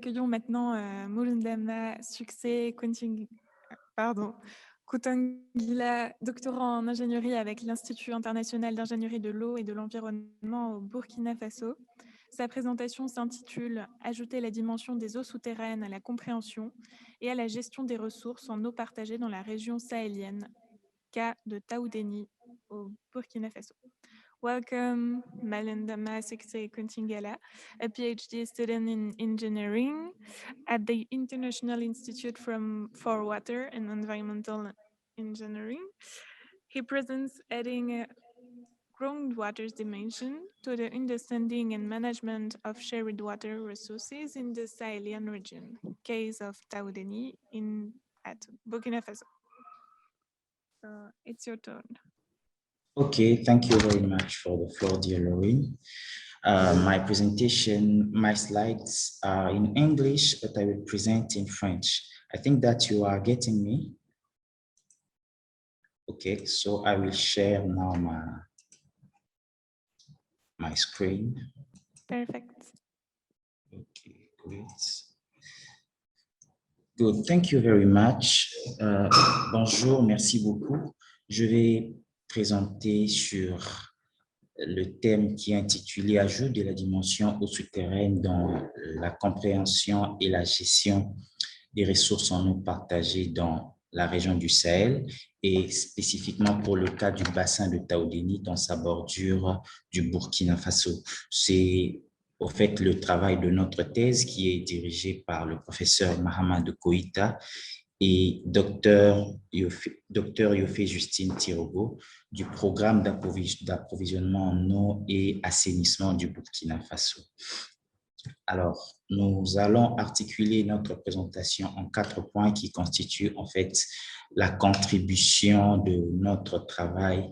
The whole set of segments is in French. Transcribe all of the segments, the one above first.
accueillons maintenant Moulendama Succès Koutangila, doctorant en ingénierie avec l'Institut international d'ingénierie de l'eau et de l'environnement au Burkina Faso. Sa présentation s'intitule Ajouter la dimension des eaux souterraines à la compréhension et à la gestion des ressources en eau partagée dans la région sahélienne, cas de Taoudéni au Burkina Faso. Welcome, Malendama Sekse Kuntingala, a PhD student in engineering at the International Institute for Water and Environmental Engineering. He presents adding a groundwater dimension to the understanding and management of shared water resources in the Sahelian region, case of Taoudeni at Burkina Faso. So it's your turn. Okay, thank you very much for the floor, dear Laurie. My presentation, my slides are in English, but I will present in French. I think that you are getting me. Okay, so I will share now my screen. Perfect. Okay, great. Good, thank you very much. Bonjour, merci beaucoup. Je vais présenter sur le thème qui est intitulé « Ajout de la dimension eau souterraine dans la compréhension et la gestion des ressources en eau partagées dans la région du Sahel et spécifiquement pour le cas du bassin de Taoudéni dans sa bordure du Burkina Faso ». C'est au fait le travail de notre thèse qui est dirigé par le professeur Mahamadou Koïta et Dr Yofé Justine Tirogo du programme d'approvisionnement en eau et assainissement du Burkina Faso. Alors, nous allons articuler notre présentation en 4 points qui constituent en fait la contribution de notre travail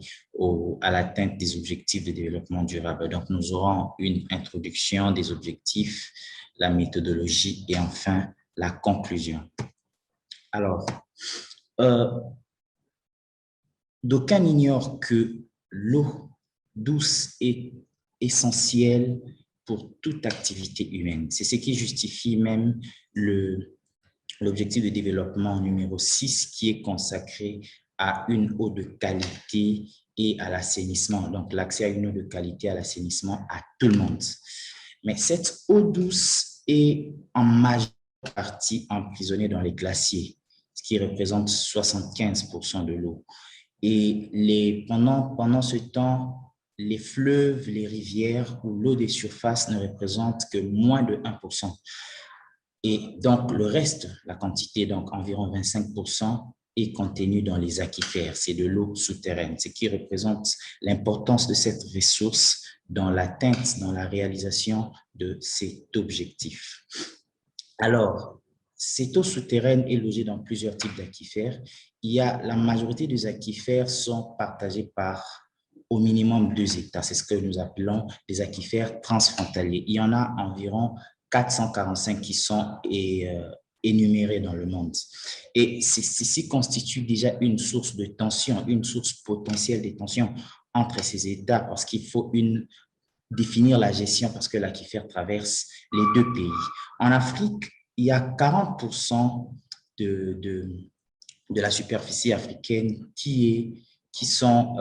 à l'atteinte des objectifs de développement durable. Donc, nous aurons une introduction des objectifs, la méthodologie et enfin la conclusion. Alors, d'aucuns ignorent que l'eau douce est essentielle pour toute activité humaine. C'est ce qui justifie même l'objectif de développement numéro 6 qui est consacré à une eau de qualité et à l'assainissement. Donc, l'accès à une eau de qualité, à l'assainissement à tout le monde. Mais cette eau douce est en majeure partie emprisonnée dans les glaciers, ce qui représente 75% de l'eau. Et pendant ce temps, les fleuves, les rivières ou l'eau des surfaces ne représentent que moins de 1%. Et donc, le reste, la quantité, donc environ 25%, est contenue dans les aquifères. C'est de l'eau souterraine, ce qui représente l'importance de cette ressource dans l'atteinte, dans la réalisation de cet objectif. Alors, cette eau souterraine est logée dans plusieurs types d'aquifères. La majorité des aquifères sont partagés par au minimum 2 États. C'est ce que nous appelons des aquifères transfrontaliers. Il y en a environ 445 qui sont énumérés dans le monde. Et ceci constitue déjà une source de tension, une source potentielle de tension entre ces États parce qu'il faut définir la gestion parce que l'aquifère traverse les 2 pays. En Afrique, il y a 40% de la superficie africaine qui sont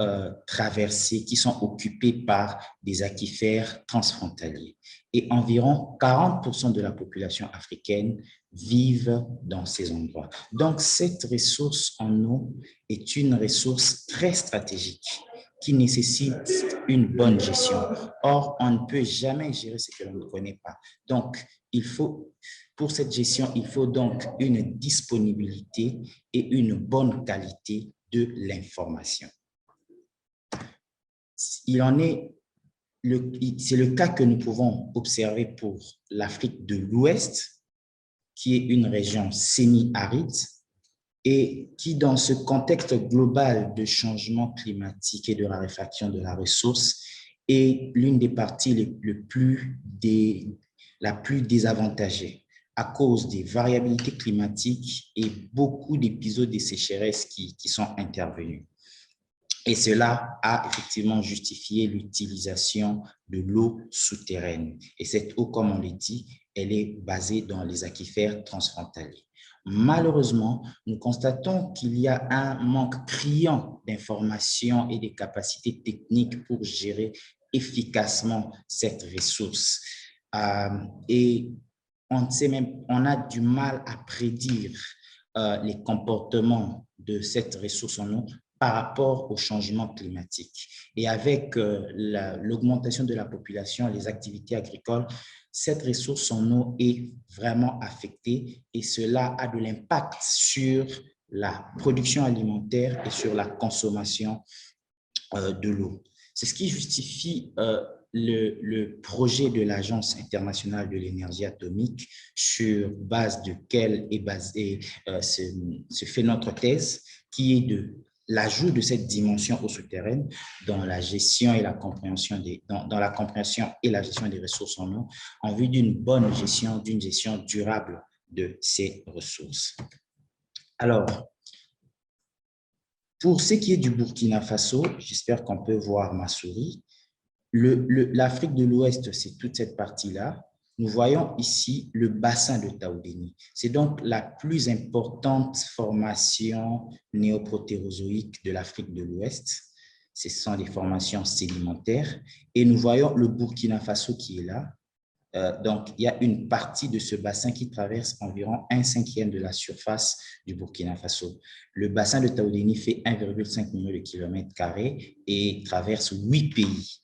traversées, qui sont occupées par des aquifères transfrontaliers. Et environ 40% de la population africaine vivent dans ces endroits. Donc, cette ressource en eau est une ressource très stratégique qui nécessite une bonne gestion. Or, on ne peut jamais gérer ce que l'on ne connaît pas. Donc, pour cette gestion, il faut donc une disponibilité et une bonne qualité de l'information. C'est le cas que nous pouvons observer pour l'Afrique de l'Ouest, qui est une région semi-aride et qui, dans ce contexte global de changement climatique et de raréfaction de la ressource, est l'une des parties la plus désavantagée à cause des variabilités climatiques et beaucoup d'épisodes de sécheresse qui sont intervenus. Et cela a effectivement justifié l'utilisation de l'eau souterraine. Et cette eau, comme on l'a dit, elle est basée dans les aquifères transfrontaliers. Malheureusement, nous constatons qu'il y a un manque criant d'informations et de capacités techniques pour gérer efficacement cette ressource. Et on sait même, on a du mal à prédire les comportements de cette ressource en eau par rapport au changement climatique. Et avec l'augmentation de la population, les activités agricoles, cette ressource en eau est vraiment affectée et cela a de l'impact sur la production alimentaire et sur la consommation de l'eau. C'est ce qui justifie le projet de l'Agence internationale de l'énergie atomique sur base duquel se fait notre thèse, qui est de l'ajout de cette dimension eau souterraine dans la gestion et la compréhension dans la compréhension et la gestion des ressources en eau en vue d'une bonne gestion, d'une gestion durable de ces ressources. Alors, pour ce qui est du Burkina Faso, j'espère qu'on peut voir ma souris. L'Afrique de l'Ouest, c'est toute cette partie-là. Nous voyons ici le bassin de Taoudéni. C'est donc la plus importante formation néoprotérozoïque de l'Afrique de l'Ouest. Ce sont des formations sédimentaires. Et nous voyons le Burkina Faso qui est là. Donc, il y a une partie de ce bassin qui traverse environ 1/5 de la surface du Burkina Faso. Le bassin de Taoudéni fait 1,5 million de kilomètres carrés et traverse 8 pays.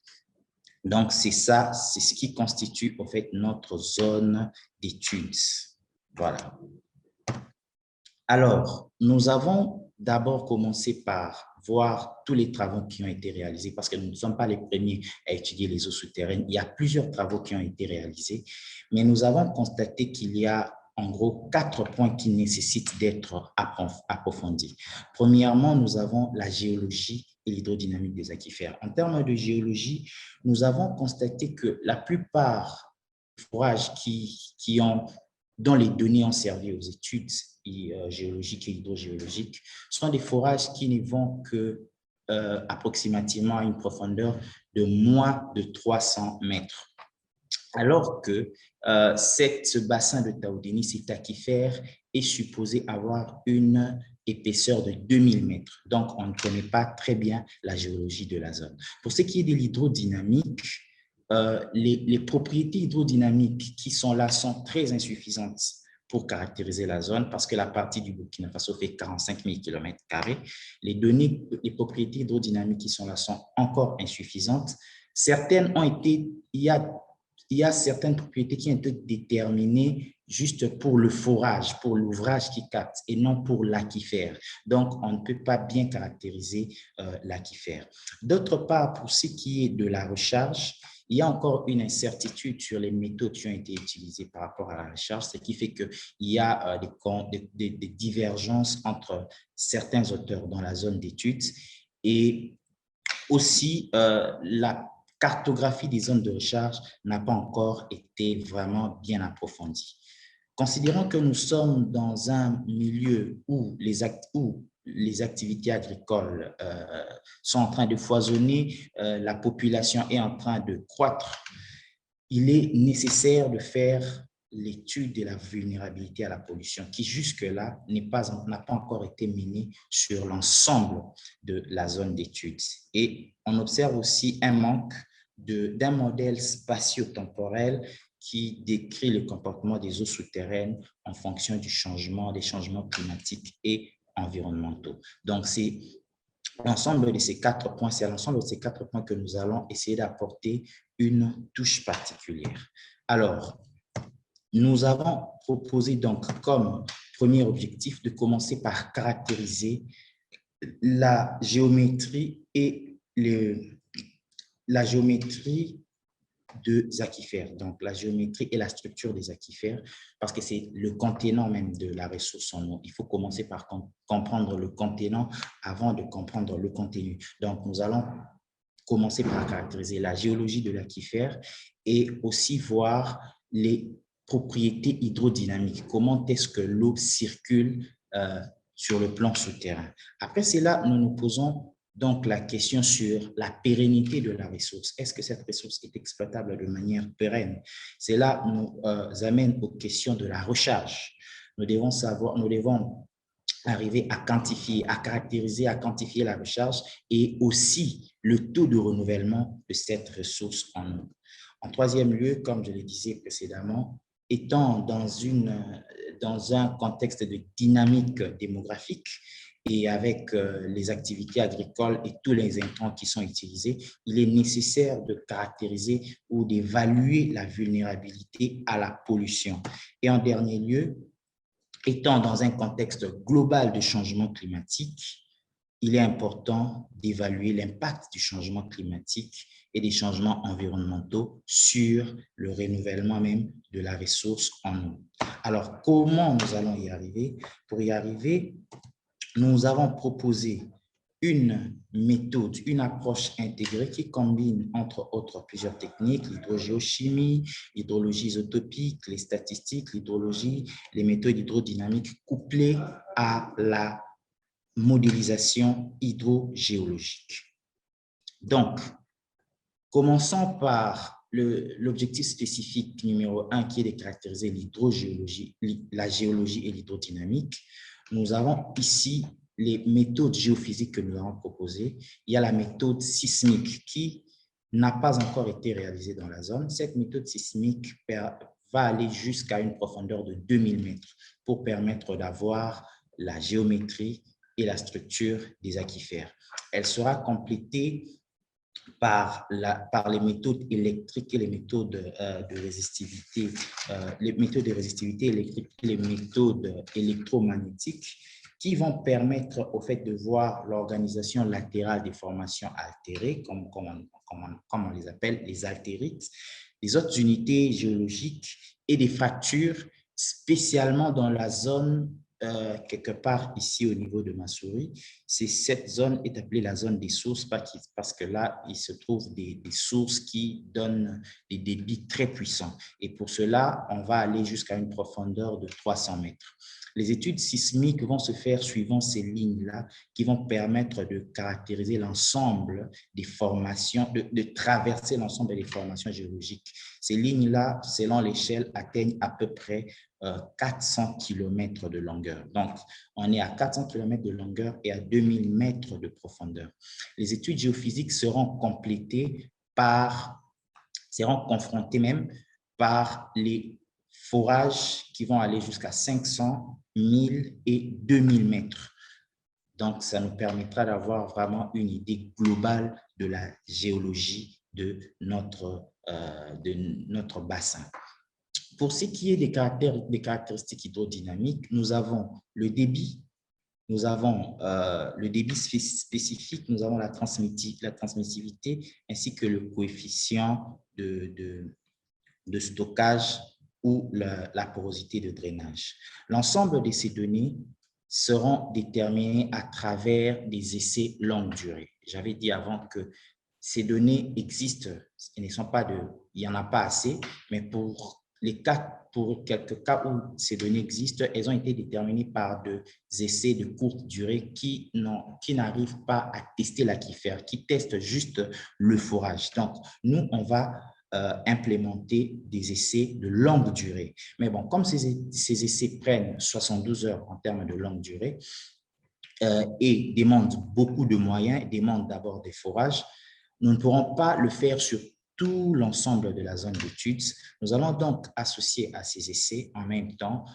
Donc, c'est ça, c'est ce qui constitue en fait notre zone d'études. Voilà. Alors, nous avons d'abord commencé par voir tous les travaux qui ont été réalisés parce que nous ne sommes pas les premiers à étudier les eaux souterraines. Il y a plusieurs travaux qui ont été réalisés, mais nous avons constaté qu'il y a en gros 4 points qui nécessitent d'être approfondis. Premièrement, nous avons la géologie et l'hydrodynamique des aquifères. En termes de géologie, nous avons constaté que la plupart des forages dont les données ont servi aux études géologiques et hydrogéologiques sont des forages qui ne vont que approximativement à une profondeur de moins de 300 mètres. Alors que ce bassin de Taoudéni, cet aquifère, est supposé avoir une épaisseur de 2000 mètres. Donc, on ne connaît pas très bien la géologie de la zone. Pour ce qui est de l'hydrodynamique, les propriétés hydrodynamiques qui sont là sont très insuffisantes pour caractériser la zone parce que la partie du Burkina Faso fait 45 000 km². Les propriétés hydrodynamiques qui sont là sont encore insuffisantes. Il y a certaines propriétés qui ont été déterminées juste pour le forage, pour l'ouvrage qui capte et non pour l'aquifère. Donc, on ne peut pas bien caractériser l'aquifère. D'autre part, pour ce qui est de la recharge, il y a encore une incertitude sur les méthodes qui ont été utilisées par rapport à la recharge, ce qui fait qu'il y a des divergences entre certains auteurs dans la zone d'études et aussi la cartographie des zones de recharge n'a pas encore été vraiment bien approfondie. Considérant que nous sommes dans un milieu où les activités agricoles sont en train de foisonner, la population est en train de croître, il est nécessaire de faire l'étude de la vulnérabilité à la pollution qui jusque-là n'a pas encore été menée sur l'ensemble de la zone d'études. Et on observe aussi un manque d'un modèle spatio-temporel qui décrit le comportement des eaux souterraines en fonction des changements climatiques et environnementaux. Donc, c'est l'ensemble de ces 4 points, c'est à l'ensemble de ces 4 points que nous allons essayer d'apporter une touche particulière. Alors, nous avons proposé donc comme premier objectif de commencer par caractériser la géométrie et la géométrie des aquifères, donc la géométrie et la structure des aquifères, parce que c'est le contenant même de la ressource en eau. Il faut commencer par comprendre le contenant avant de comprendre le contenu. Donc, nous allons commencer par caractériser la géologie de l'aquifère et aussi voir les propriétés hydrodynamiques. Comment est-ce que l'eau circule sur le plan souterrain? Après cela, nous nous posons donc la question sur la pérennité de la ressource. Est-ce que cette ressource est exploitable de manière pérenne? Cela nous amène aux questions de la recharge. Nous devons arriver à quantifier, à caractériser, à quantifier la recharge et aussi le taux de renouvellement de cette ressource en eau. En troisième lieu, comme je le disais précédemment, étant dans un contexte de dynamique démographique et avec les activités agricoles et tous les intrants qui sont utilisés, il est nécessaire de caractériser ou d'évaluer la vulnérabilité à la pollution. Et en dernier lieu, étant dans un contexte global de changement climatique, il est important d'évaluer l'impact du changement climatique et des changements environnementaux sur le renouvellement même de la ressource en eau. Alors, comment nous allons y arriver? Pour y arriver, nous avons proposé une méthode, une approche intégrée qui combine, entre autres, plusieurs techniques, l'hydrogéochimie, l'hydrologie isotopique, les statistiques, l'hydrologie, les méthodes hydrodynamiques couplées à la modélisation hydrogéologique. Donc, commençons par l'objectif spécifique numéro 1 qui est de caractériser l'hydrogéologie, la géologie et l'hydrodynamique. Nous avons ici les méthodes géophysiques que nous avons proposées. Il y a la méthode sismique qui n'a pas encore été réalisée dans la zone. Cette méthode sismique va aller jusqu'à une profondeur de 2000 mètres pour permettre d'avoir la géométrie et la structure des aquifères. Elle sera complétée par les méthodes électriques et les méthodes de résistivité, électrique et les méthodes électromagnétiques qui vont permettre au fait de voir l'organisation latérale des formations altérées, comme on les appelle, les altérites, des autres unités géologiques et des fractures, spécialement dans la zone quelque part ici au niveau de ma souris. Cette zone est appelée la zone des sources parce que là, il se trouve des sources qui donnent des débits très puissants. Et pour cela, on va aller jusqu'à une profondeur de 300 mètres. Les études sismiques vont se faire suivant ces lignes-là qui vont permettre de caractériser l'ensemble des formations, de traverser l'ensemble des formations géologiques. Ces lignes-là, selon l'échelle, atteignent à peu près 400 km de longueur. Donc, on est à 400 km de longueur et à 2000 mètres de profondeur. Les études géophysiques seront confrontées même par les forages qui vont aller jusqu'à 500, 1000 et 2000 mètres. Donc, ça nous permettra d'avoir vraiment une idée globale de la géologie de notre bassin. Pour ce qui est des caractéristiques hydrodynamiques, nous avons le débit, nous avons le débit spécifique, nous avons la transmissivité ainsi que le coefficient de stockage ou la porosité de drainage. L'ensemble de ces données seront déterminées à travers des essais longue durée. J'avais dit avant que ces données existent, il n'y en a pas assez, mais pour quelques cas où ces données existent, elles ont été déterminées par des essais de courte durée qui n'arrivent pas à tester l'aquifère, qui testent juste le forage. Donc, nous, on va implémenter des essais de longue durée. Mais bon, comme ces essais prennent 72 heures en termes de longue durée et demandent beaucoup de moyens, demandent d'abord des forages, nous ne pourrons pas le faire sur tout l'ensemble de la zone d'études. Nous allons donc associer à ces essais en même temps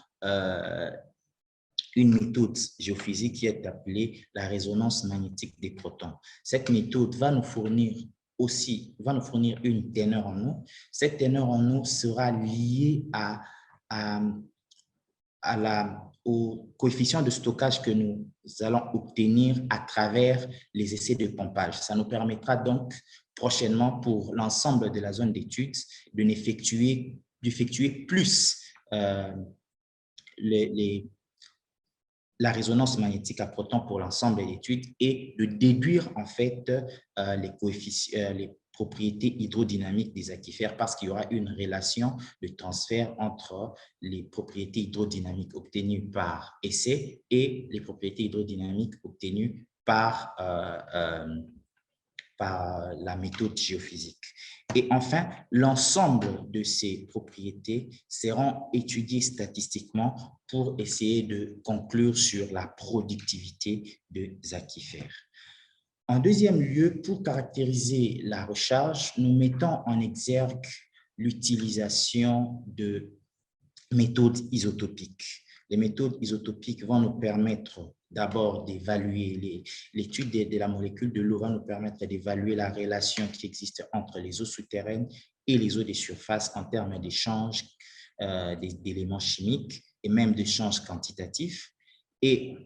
une méthode géophysique qui est appelée la résonance magnétique des protons. Cette méthode va nous fournir une teneur en eau. Cette teneur en eau sera liée au coefficient de stockage que nous allons obtenir à travers les essais de pompage. Ça nous permettra donc prochainement pour l'ensemble de la zone d'études d'effectuer plus la résonance magnétique à protons pour l'ensemble des études et de déduire en fait les propriétés hydrodynamiques des aquifères parce qu'il y aura une relation de transfert entre les propriétés hydrodynamiques obtenues par essai et les propriétés hydrodynamiques obtenues par la méthode géophysique. Et enfin, l'ensemble de ces propriétés seront étudiées statistiquement pour essayer de conclure sur la productivité des aquifères. En deuxième lieu, pour caractériser la recharge, nous mettons en exergue l'utilisation de méthodes isotopiques. Les méthodes isotopiques vont nous permettre d'abord d'évaluer, l'étude de la molécule de l'eau va nous permettre d'évaluer la relation qui existe entre les eaux souterraines et les eaux de surface en termes d'échange d'éléments chimiques et même d'échanges quantitatifs. Et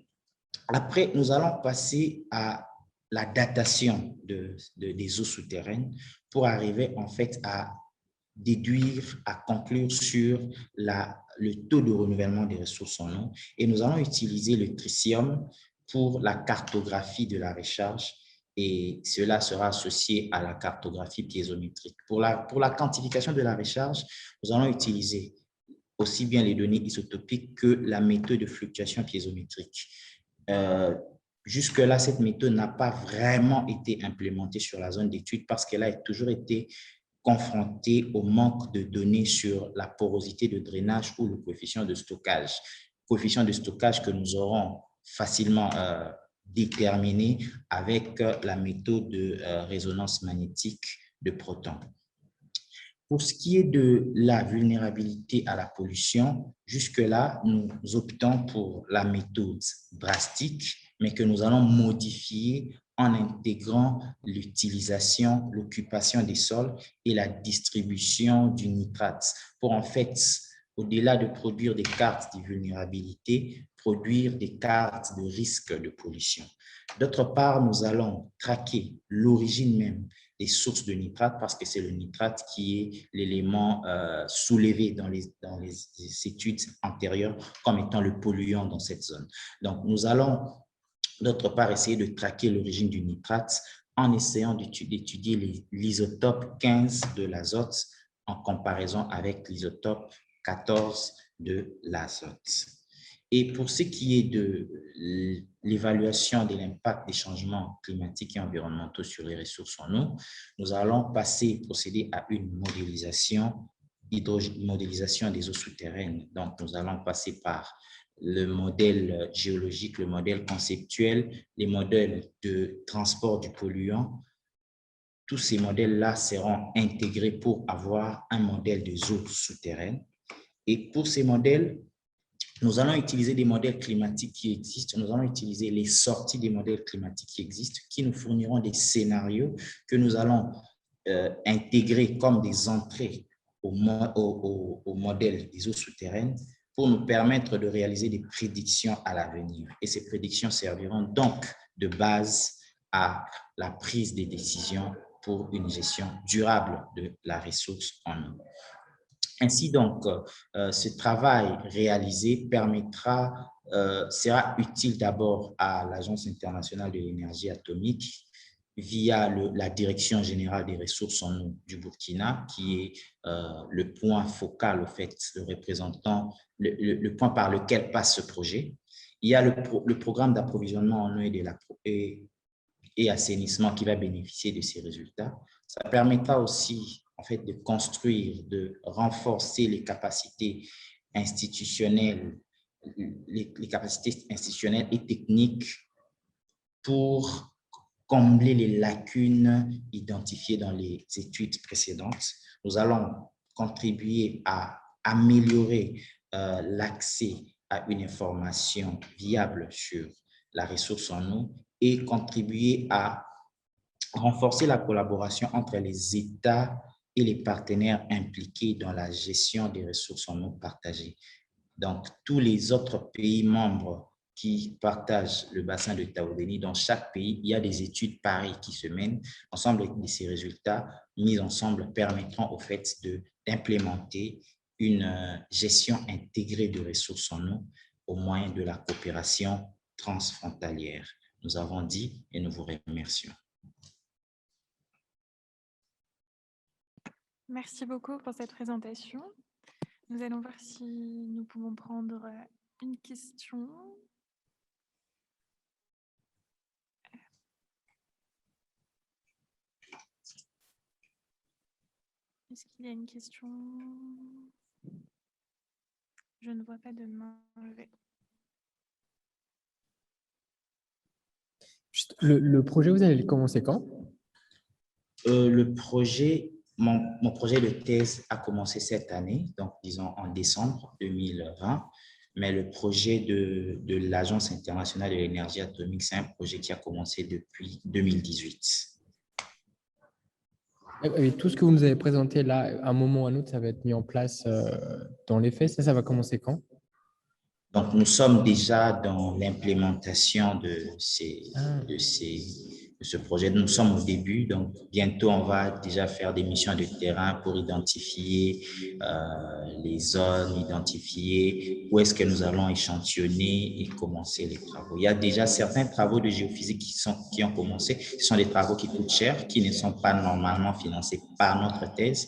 après, nous allons passer à la datation des eaux souterraines pour arriver en fait à déduire, à conclure sur le taux de renouvellement des ressources en eau. Et nous allons utiliser le tritium pour la cartographie de la recharge et cela sera associé à la cartographie piézométrique. Pour la quantification de la recharge, nous allons utiliser aussi bien les données isotopiques que la méthode de fluctuation piézométrique. Jusque-là, cette méthode n'a pas vraiment été implémentée sur la zone d'étude parce qu'elle a toujours été confronté au manque de données sur la porosité de drainage ou le coefficient de stockage. Coefficient de stockage que nous aurons facilement déterminé avec la méthode de résonance magnétique de protons. Pour ce qui est de la vulnérabilité à la pollution, jusque-là, nous optons pour la méthode drastique, mais que nous allons modifier en intégrant l'utilisation, l'occupation des sols et la distribution du nitrate pour en fait, au-delà de produire des cartes de vulnérabilité, produire des cartes de risque de pollution. D'autre part, nous allons traquer l'origine même des sources de nitrate parce que c'est le nitrate qui est l'élément soulevé dans les études antérieures comme étant le polluant dans cette zone. Donc, nous allons d'autre part essayer de traquer l'origine du nitrate en essayant d'étudier l'isotope 15 de l'azote en comparaison avec l'isotope 14 de l'azote. Et pour ce qui est de l'évaluation de l'impact des changements climatiques et environnementaux sur les ressources en eau, nous allons procéder à une modélisation des eaux souterraines. Donc, nous allons passer par le modèle géologique, le modèle conceptuel, les modèles de transport du polluant. Tous ces modèles-là seront intégrés pour avoir un modèle des eaux souterraines. Et pour ces modèles, nous allons utiliser des modèles climatiques qui existent, nous allons utiliser les sorties des modèles climatiques qui existent, qui nous fourniront des scénarios que nous allons intégrer comme des entrées au modèle des eaux souterraines pour nous permettre de réaliser des prédictions à l'avenir. Et ces prédictions serviront donc de base à la prise des décisions pour une gestion durable de la ressource en eau. Ainsi donc, ce travail réalisé sera utile d'abord à l'Agence internationale de l'énergie atomique via la Direction générale des ressources en eau du Burkina, qui est le point focal, au fait, le point par lequel passe ce projet. Il y a le programme d'approvisionnement en eau et assainissement qui va bénéficier de ces résultats. Ça permettra aussi en fait, de construire, de renforcer les capacités institutionnelles, les capacités institutionnelles et techniques pour combler les lacunes identifiées dans les études précédentes. Nous allons contribuer à améliorer l'accès à une information viable sur la ressource en eau et contribuer à renforcer la collaboration entre les États et les partenaires impliqués dans la gestion des ressources en eau partagées. Donc, tous les autres pays membres qui partagent le bassin de Taoudéni, dans chaque pays, il y a des études pareilles qui se mènent. Ensemble de ces résultats mis ensemble permettront au fait d'implémenter une gestion intégrée de ressources en eau au moyen de la coopération transfrontalière. Nous avons dit et nous vous remercions. Merci beaucoup pour cette présentation. Nous allons voir si nous pouvons prendre une question. Est-ce qu'il y a une question? Je ne vois pas de main levée. Le projet, vous allez le commencer quand? Le projet, mon projet de thèse a commencé cette année, donc disons en décembre 2020, mais le projet de l'Agence internationale de l'énergie atomique, c'est un projet qui a commencé depuis 2018. Et tout ce que vous nous avez présenté là, à un moment ou à un autre, ça va être mis en place dans les faits. Ça va commencer quand? Donc, nous sommes déjà dans l'implémentation de ce projet. Nous sommes au début, donc bientôt, on va déjà faire des missions de terrain pour identifier les zones, identifier où est-ce que nous allons échantillonner et commencer les travaux. Il y a déjà certains travaux de géophysique qui ont commencé. Ce sont des travaux qui coûtent cher, qui ne sont pas normalement financés par notre thèse.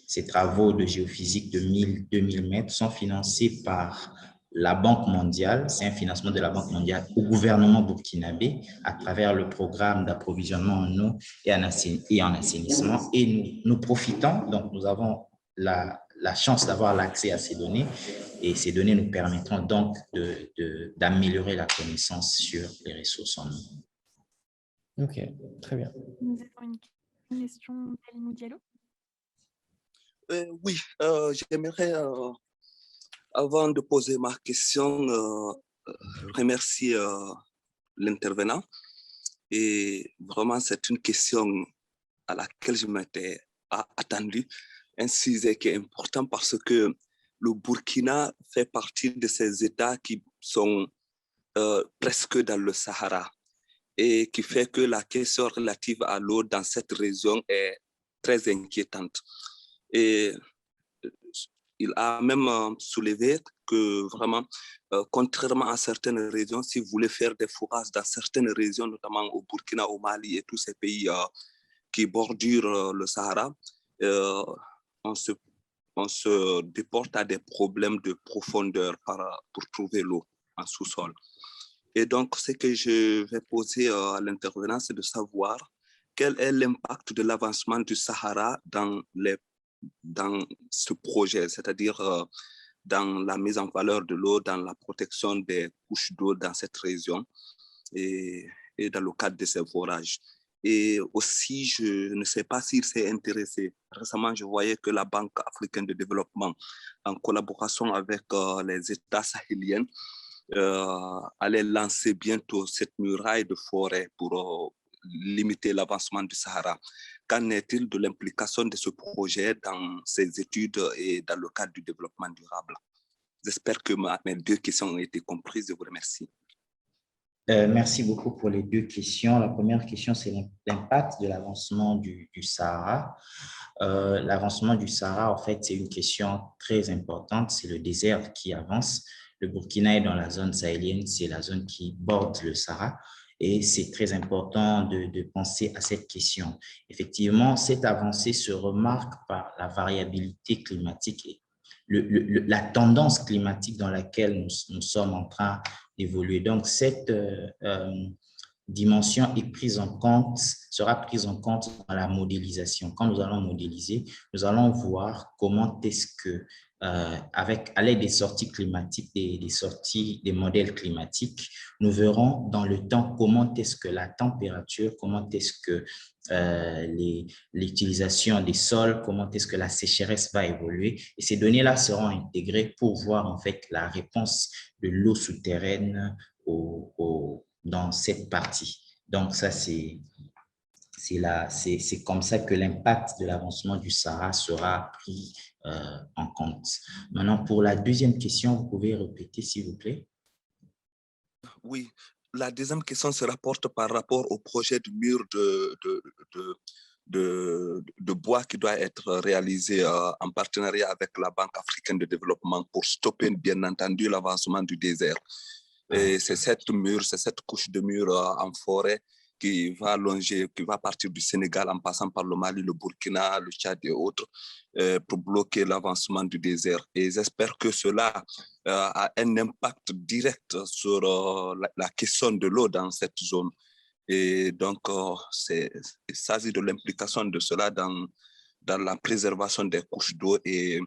Ces travaux de géophysique de 1000-2000 mètres sont financés par la Banque mondiale, c'est un financement de la Banque mondiale au gouvernement burkinabé à travers le programme d'approvisionnement en eau et en assainissement. Et nous profitons, donc nous avons la chance d'avoir l'accès à ces données et ces données nous permettront donc d'améliorer la connaissance sur les ressources en eau. Ok, très bien. Nous avons une question d'Alimou Diallo. Oui, j'aimerais, avant de poser ma question, remercier l'intervenant. Et vraiment, c'est une question à laquelle je m'étais attendu, un sujet qui est important parce que le Burkina fait partie de ces États qui sont presque dans le Sahara et qui fait que la question relative à l'eau dans cette région est très inquiétante. Et il a même soulevé que vraiment, contrairement à certaines régions, si vous voulez faire des forages dans certaines régions, notamment au Burkina, au Mali et tous ces pays qui bordurent le Sahara, on se déporte à des problèmes de profondeur pour trouver l'eau en sous-sol. Et donc, ce que je vais poser à l'intervenant, c'est de savoir quel est l'impact de l'avancement du Sahara dans ce projet, c'est-à-dire dans la mise en valeur de l'eau, dans la protection des couches d'eau dans cette région et dans le cadre de ces forages. Et aussi, je ne sais pas s'il s'est intéressé. Récemment, je voyais que la Banque africaine de développement, en collaboration avec les États sahéliens, allait lancer bientôt cette muraille de forêt pour limiter l'avancement du Sahara. Qu'en est-il de l'implication de ce projet dans ces études et dans le cadre du développement durable? J'espère que mes deux questions ont été comprises. Je vous remercie. Merci beaucoup pour les deux questions. La première question, c'est l'impact de l'avancement du Sahara. L'avancement du Sahara, en fait, c'est une question très importante. C'est le désert qui avance. Le Burkina est dans la zone sahélienne, c'est la zone qui borde le Sahara. Et c'est très important de penser à cette question. Effectivement, cette avancée se remarque par la variabilité climatique et la tendance climatique dans laquelle nous sommes en train d'évoluer. Donc, cette dimension est prise en compte, sera prise en compte dans la modélisation. Quand nous allons modéliser, nous allons voir comment est-ce que, à l'aide des sorties climatiques, des sorties des modèles climatiques, nous verrons dans le temps comment est-ce que la température, comment est-ce que l'utilisation des sols, comment est-ce que la sécheresse va évoluer. Et ces données-là seront intégrées pour voir en fait la réponse de l'eau souterraine dans cette partie. Donc ça, c'est comme ça que l'impact de l'avancement du Sahara sera pris en compte. Maintenant, pour la deuxième question, vous pouvez répéter, s'il vous plaît? Oui, la deuxième question se rapporte par rapport au projet de mur de bois qui doit être réalisé en partenariat avec la Banque africaine de développement pour stopper, bien entendu, l'avancement du désert. Et c'est cette couche de mur en forêt qui va longer, qui va partir du Sénégal en passant par le Mali, le Burkina, le Tchad et autres pour bloquer l'avancement du désert. Et j'espère que cela a un impact direct sur la question de l'eau dans cette zone. Et donc, il s'agit de l'implication de cela dans dans la préservation des couches d'eau et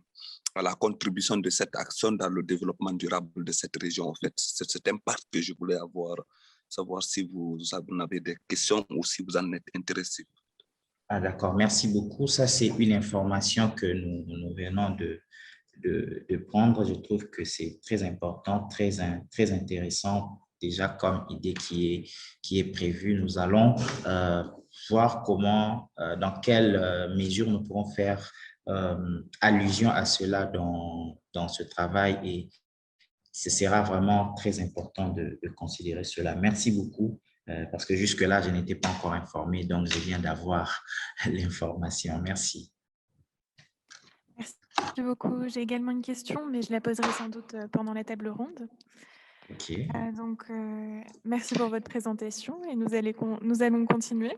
à la contribution de cette action dans le développement durable de cette région. En fait, c'est cet impact que je voulais savoir si vous avez des questions ou si vous en êtes intéressé. Ah, d'accord, merci beaucoup. Ça, c'est une information que nous venons de prendre. Je trouve que c'est très important, très intéressant déjà comme idée qui est prévue. Nous allons voir comment, dans quelle mesure nous pourrons faire allusion à cela dans ce travail et ce sera vraiment très important de considérer cela. Merci beaucoup parce que jusque-là, je n'étais pas encore informé, donc je viens d'avoir l'information. Merci. Merci beaucoup. J'ai également une question, mais je la poserai sans doute pendant la table ronde. OK. Merci pour votre présentation et nous allons continuer.